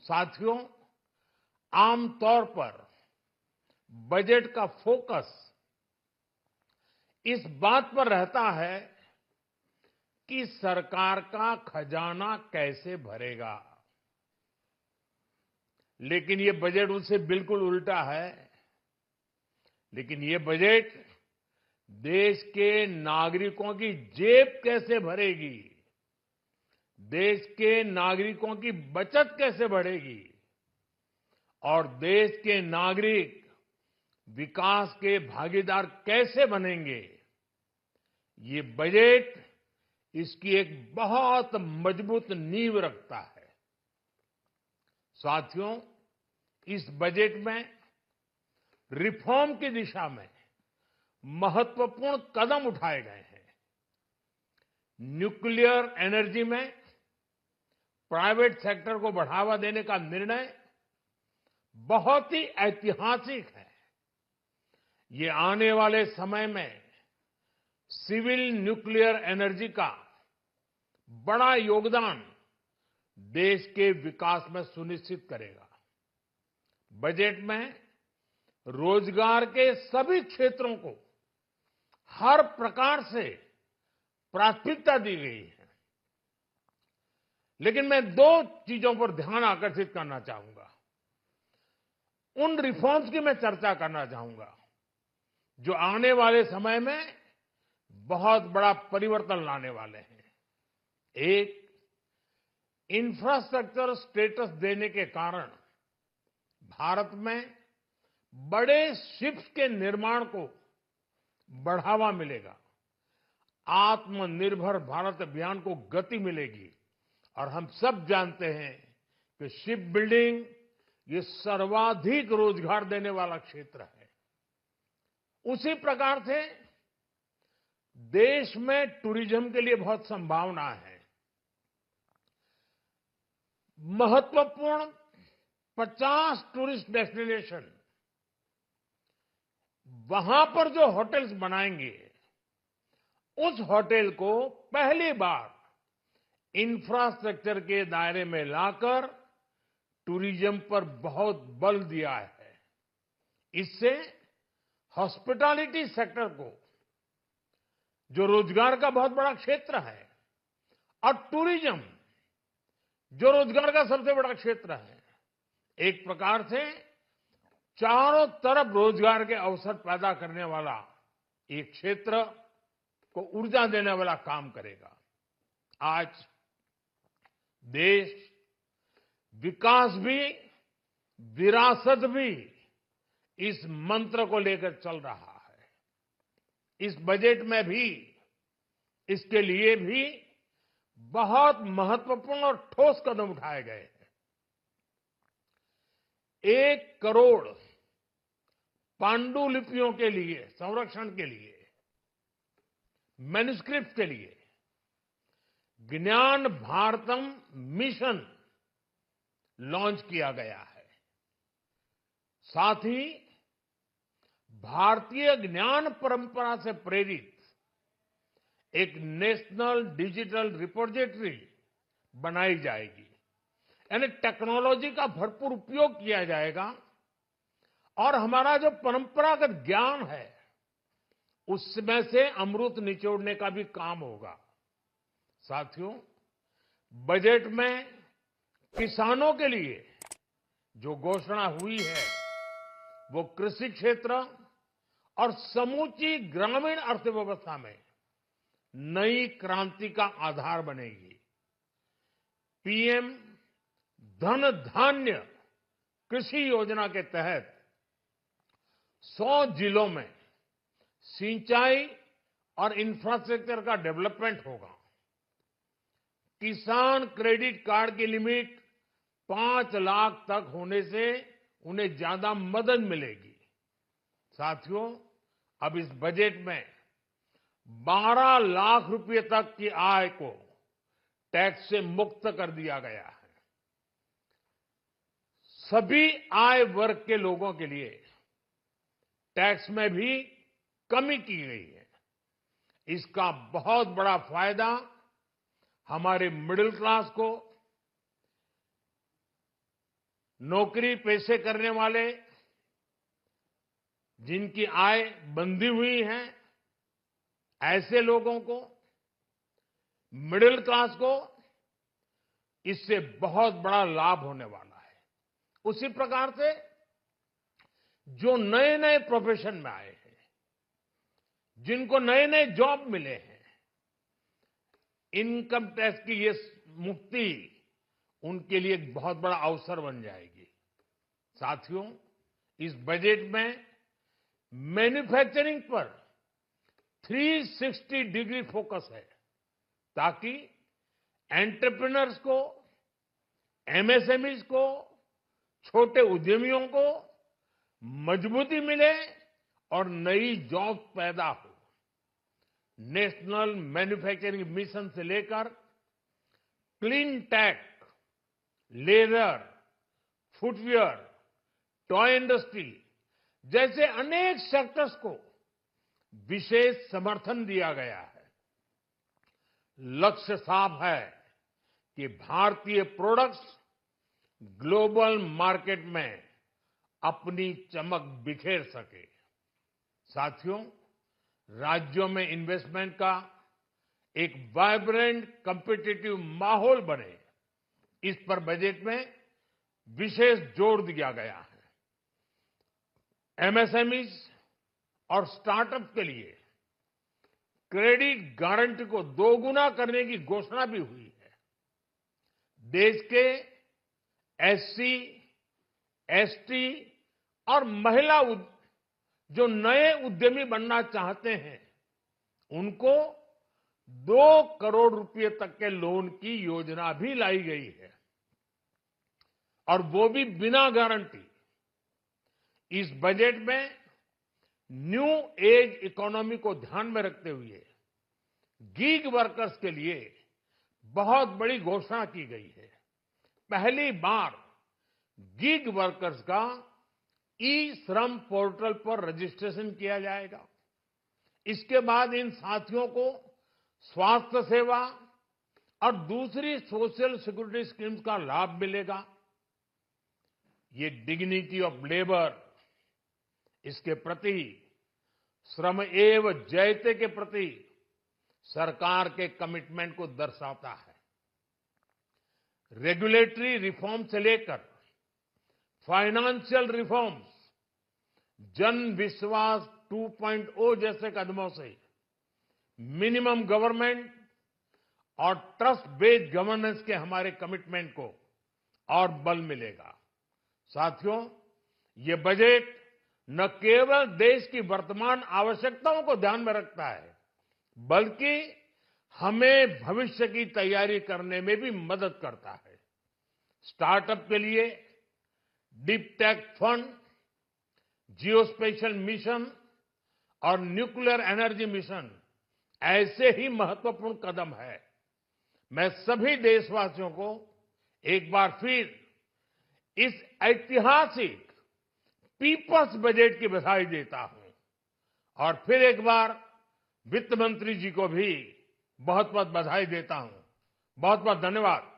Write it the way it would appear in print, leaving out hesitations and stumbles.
साथियों, आमतौर पर बजट का फोकस इस बात पर रहता है कि सरकार का खजाना कैसे भरेगा। लेकिन ये बजट उससे बिल्कुल उल्टा है। लेकिन ये बजट देश के नागरिकों की जेब कैसे भरेगी, देश के नागरिकों की बचत कैसे बढ़ेगी और देश के नागरिक विकास के भागीदार कैसे बनेंगे, ये बजट इसकी एक बहुत मजबूत नींव रखता है। साथियों, इस बजट में रिफॉर्म की दिशा में महत्वपूर्ण कदम उठाए गए हैं। न्यूक्लियर एनर्जी में प्राइवेट सेक्टर को बढ़ावा देने का निर्णय बहुत ही ऐतिहासिक है। ये आने वाले समय में सिविल न्यूक्लियर एनर्जी का बड़ा योगदान देश के विकास में सुनिश्चित करेगा। बजट में रोजगार के सभी क्षेत्रों को हर प्रकार से प्राथमिकता दी गई है। लेकिन मैं दो चीजों पर ध्यान आकर्षित करना चाहूंगा। उन रिफॉर्म्स की मैं चर्चा करना चाहूंगा जो आने वाले समय में बहुत बड़ा परिवर्तन लाने वाले हैं। एक, इंफ्रास्ट्रक्चर स्टेटस देने के कारण भारत में बड़े शिप्स के निर्माण को बढ़ावा मिलेगा। आत्मनिर्भर भारत अभियान को गति मिलेगी और हम सब जानते हैं कि शिप बिल्डिंग ये सर्वाधिक रोजगार देने वाला क्षेत्र है। उसी प्रकार से देश में टूरिज्म के लिए बहुत संभावना है। महत्वपूर्ण 50 टूरिस्ट डेस्टिनेशन, वहां पर जो होटल्स बनाएंगे, उस होटल को पहली बार इंफ्रास्ट्रक्चर के दायरे में लाकर टूरिज्म पर बहुत बल दिया है। इससे हॉस्पिटैलिटी सेक्टर को, जो रोजगार का बहुत बड़ा क्षेत्र है, और टूरिज्म जो रोजगार का सबसे बड़ा क्षेत्र है, एक प्रकार से चारों तरफ रोजगार के अवसर पैदा करने वाला एक क्षेत्र को ऊर्जा देने वाला काम करेगा। आज देश विकास भी विरासत भी इस मंत्र को लेकर चल रहा है। इस बजट में भी इसके लिए भी बहुत महत्वपूर्ण और ठोस कदम उठाए गए हैं। 1 करोड़ पांडुलिपियों के लिए संरक्षण के लिए, मैन्युस्क्रिप्ट के लिए ज्ञान भारतम मिशन लॉन्च किया गया है। साथ ही भारतीय ज्ञान परंपरा से प्रेरित एक नेशनल डिजिटल रिपोजिटरी बनाई जाएगी। यानी टेक्नोलॉजी का भरपूर उपयोग किया जाएगा और हमारा जो परंपरागत ज्ञान है उसमें से अमृत निचोड़ने का भी काम होगा। साथियों, बजट में किसानों के लिए जो घोषणा हुई है वो कृषि क्षेत्र और समूची ग्रामीण अर्थव्यवस्था में नई क्रांति का आधार बनेगी। पीएम धन धान्य कृषि योजना के तहत 100 जिलों में सिंचाई और इंफ्रास्ट्रक्चर का डेवलपमेंट होगा। किसान क्रेडिट कार्ड की लिमिट 5 लाख तक होने से उन्हें ज्यादा मदद मिलेगी। साथियों, अब इस बजट में 12 लाख रुपए तक की आय को टैक्स से मुक्त कर दिया गया है। सभी आय वर्ग के लोगों के लिए टैक्स में भी कमी की गई है। इसका बहुत बड़ा फायदा हमारे मिडिल क्लास को, नौकरी पेशे करने वाले, जिनकी आय बंधी हुई है, ऐसे लोगों को, मिडिल क्लास को इससे बहुत बड़ा लाभ होने वाला है। उसी प्रकार से जो नए नए प्रोफेशन में आए हैं, जिनको नए नए जॉब मिले हैं, इनकम टैक्स की ये मुक्ति उनके लिए एक बहुत बड़ा अवसर बन जाएगी। साथियों, इस बजट में मैन्युफैक्चरिंग पर 360 डिग्री फोकस है, ताकि एंटरप्रेन्योर्स को, एमएसएमईज को, छोटे उद्यमियों को मजबूती मिले और नई जॉब पैदा हो। नेशनल मैन्युफैक्चरिंग मिशन से लेकर clean tech, leather, footwear, toy industry जैसे अनेक सेक्टर्स को विशेष समर्थन दिया गया है। लक्ष्य साफ है कि भारतीय प्रोडक्ट्स ग्लोबल मार्केट में अपनी चमक बिखेर सके। साथियों, राज्यों में इन्वेस्टमेंट का एक वाइब्रेंट कॉम्पिटिटिव माहौल बने, इस पर बजट में विशेष जोर दिया गया है। एमएसएमईज और स्टार्टअप के लिए क्रेडिट गारंटी को दोगुना करने की घोषणा भी हुई है। देश के एससी, एसटी और महिला जो नए उद्यमी बनना चाहते हैं, उनको 2 करोड़ रुपए तक के लोन की योजना भी लाई गई है, और वो भी बिना गारंटी। इस बजट में न्यू एज इकोनॉमी को ध्यान में रखते हुए गीग वर्कर्स के लिए बहुत बड़ी घोषणा की गई है। पहली बार गीग वर्कर्स का ई श्रम पोर्टल पर रजिस्ट्रेशन किया जाएगा। इसके बाद इन साथियों को स्वास्थ्य सेवा और दूसरी सोशल सिक्योरिटी स्कीम्स का लाभ मिलेगा। ये डिग्निटी ऑफ लेबर, इसके प्रति, श्रम एव जयते के प्रति सरकार के कमिटमेंट को दर्शाता है। रेगुलेटरी रिफॉर्म से लेकर फाइनेंशियल रिफॉर्म्स, जन विश्वास 2.0 जैसे कदमों से मिनिमम गवर्नमेंट और ट्रस्ट बेस्ड गवर्नेंस के हमारे कमिटमेंट को और बल मिलेगा। साथियों, ये बजट न केवल देश की वर्तमान आवश्यकताओं को ध्यान में रखता है, बल्कि हमें भविष्य की तैयारी करने में भी मदद करता है। स्टार्टअप के लिए deep tech fund, geospatial mission और न्यूक्लियर एनर्जी मिशन ऐसे ही महत्वपूर्ण कदम है। मैं सभी देशवासियों को एक बार फिर इस ऐतिहासिक पीपल्स बजट की बधाई देता हूं, और फिर एक बार वित्त मंत्री जी को भी बहुत बहुत बधाई देता हूं। बहुत बहुत धन्यवाद।